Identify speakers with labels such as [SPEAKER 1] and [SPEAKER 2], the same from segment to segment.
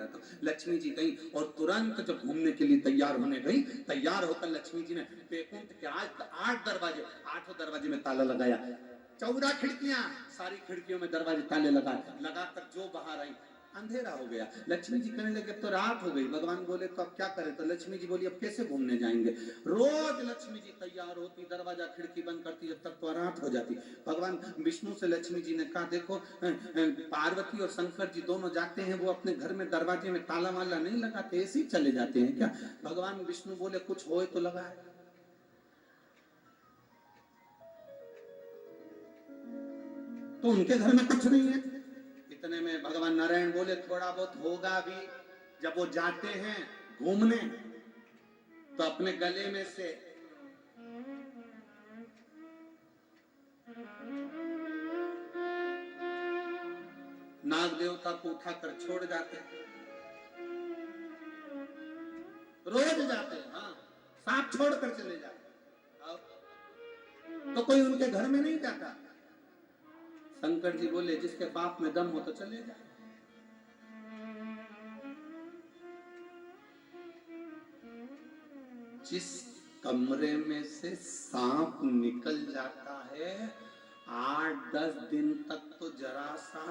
[SPEAKER 1] रहा था। लक्ष्मी जी गई और तुरंत जब घूमने के लिए तैयार होने गई, तैयार होकर लक्ष्मी जी ने बैकुंठ के आज 8 दरवाजे, 8 दरवाजे में ताला लगाया, 14 खिड़कियां, सारी खिड़कियों में दरवाजे ताले लगाकर जो बाहर आई, अंधेरा हो गया। लक्ष्मी जी कहने लगे अब तो रात हो गई। भगवान बोले तो अब क्या करें? तो लक्ष्मी जी बोली अब कैसे घूमने जाएंगे? रोज लक्ष्मी जी तैयार होती, दरवाजा खिड़की बंद करती, जब तक तो रात हो जाती। भगवान विष्णु से लक्ष्मी जी ने कहा देखो पार्वती और शंकर जी दोनों जाते हैं, वो अपने घर में दरवाजे में ताला वाला नहीं लगाते, ऐसे ही चले जाते हैं क्या? भगवान विष्णु बोले कुछ हो तो लगाए। तो उनके घर में कुछ नहीं है। इतने में भगवान नारायण बोले थोड़ा बहुत होगा भी। जब वो जाते हैं घूमने तो अपने गले में से नाग देवता को उठाकर छोड़ जाते हैं। रोज जाते हैं, हाँ, सांप छोड़कर चले जाते। तो कोई उनके घर में नहीं जाता। शंकर जी बोले जिसके पाप में दम हो तो चले जाए। जिस कमरे में से सांप निकल जाता है 8-10 दिन तक तो जरा सा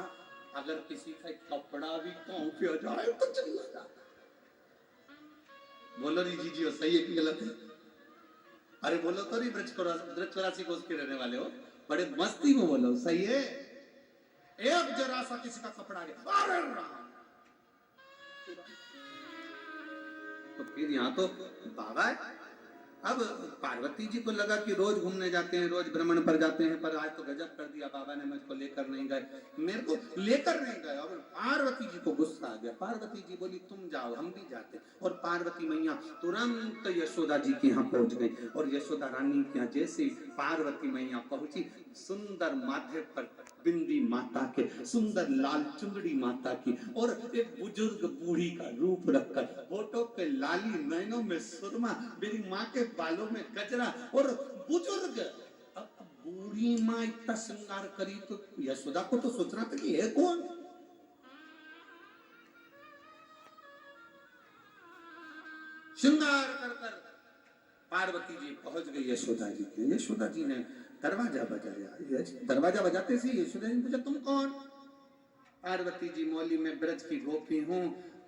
[SPEAKER 1] अगर किसी का कपड़ा भी कौंपिया जाए तो चला जाता। बोलो री जी हो सही है कि गलत है? अरे बोलो तो नहीं, वृश्चिक कोष के रहने वाले हो, बड़े मस्ती में बोलो, सही है। एक जरा सा किसी का कपड़ा गया, अरे तो फिर यहाँ तो बाबा है। अब पार्वती जी को लगा कि रोज घूमने जाते हैं, रोज भ्रमण पर जाते हैं, पर आज तो गजब कर दिया बाबा ने, मुझको लेकर नहीं गए, मेरे को लेकर नहीं गए। और पार्वती जी को गुस्सा आ गया। पार्वती जी बोली तुम जाओ हम भी जाते। और पार्वती मैया तुरंत यशोदा जी के यहाँ पहुंच गई। और यशोदा रानी के यहाँ जैसे पार्वती मैया पहुंची, सुंदर माथे पर बिंदी माता के, सुंदर लाल चुंदड़ी माता की, और एक बुजुर्ग बूढ़ी का रूप रखकर, होठों पे लाली, नैनों में सुरमा, मेरी माँ के बालों में गजरा, और बुजुर्ग। अब बूढ़ी माँ इतना श्रृंगार करी तो यशोदा को तो सोचना था कि है कौन? श्रृंगार कर कर पार्वती जी पहुंच गई यशोदा जी के। यशोदा जी ने दरवाजा बजाया। दरवाजा बजाते से यशोदा जी ने पूछा तुम कौन? पार्वती जी मौली में ब्रज की गोपी हूँ,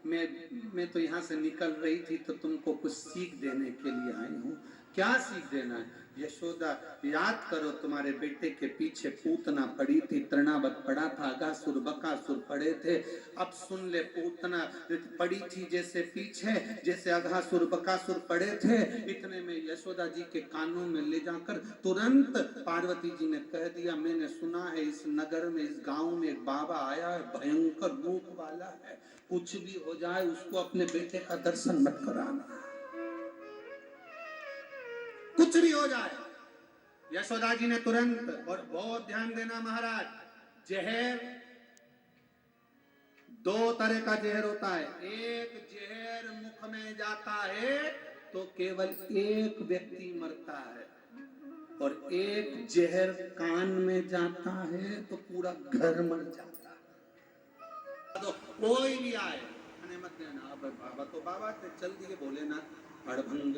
[SPEAKER 1] मैं तो यहाँ से निकल रही थी तो तुमको कुछ सीख देने के लिए आई हूँ। क्या सीख देना है? यशोदा याद करो तुम्हारे बेटे के पीछे पूतना पड़ी थी, तृणावत पड़ा था, अगासुर बकासुर पड़े थे। अब सुन ले, पूतना पड़ी थी जैसे पीछे, जैसे अगासुर बकासुर पड़े थे। इतने में यशोदा जी के कानों में ले जाकर तुरंत पार्वती जी ने कह दिया मैंने सुना है इस नगर में, इस गांव में एक बाबा आया है, भयंकर रूप वाला है, कुछ भी हो जाए उसको अपने बेटे का दर्शन मत कराना, कुछ भी हो जाए। यशोदा जी ने तुरंत, और बहुत ध्यान देना महाराज, जहर 2 तरह का जहर होता है। एक जहर मुख में जाता है तो केवल एक व्यक्ति मरता है, और एक जहर कान में जाता है तो पूरा घर मर जाता है। तो कोई भी आए मत देना। बाबा तो बाबा चल दिए भोलेनाथ, अड़भंग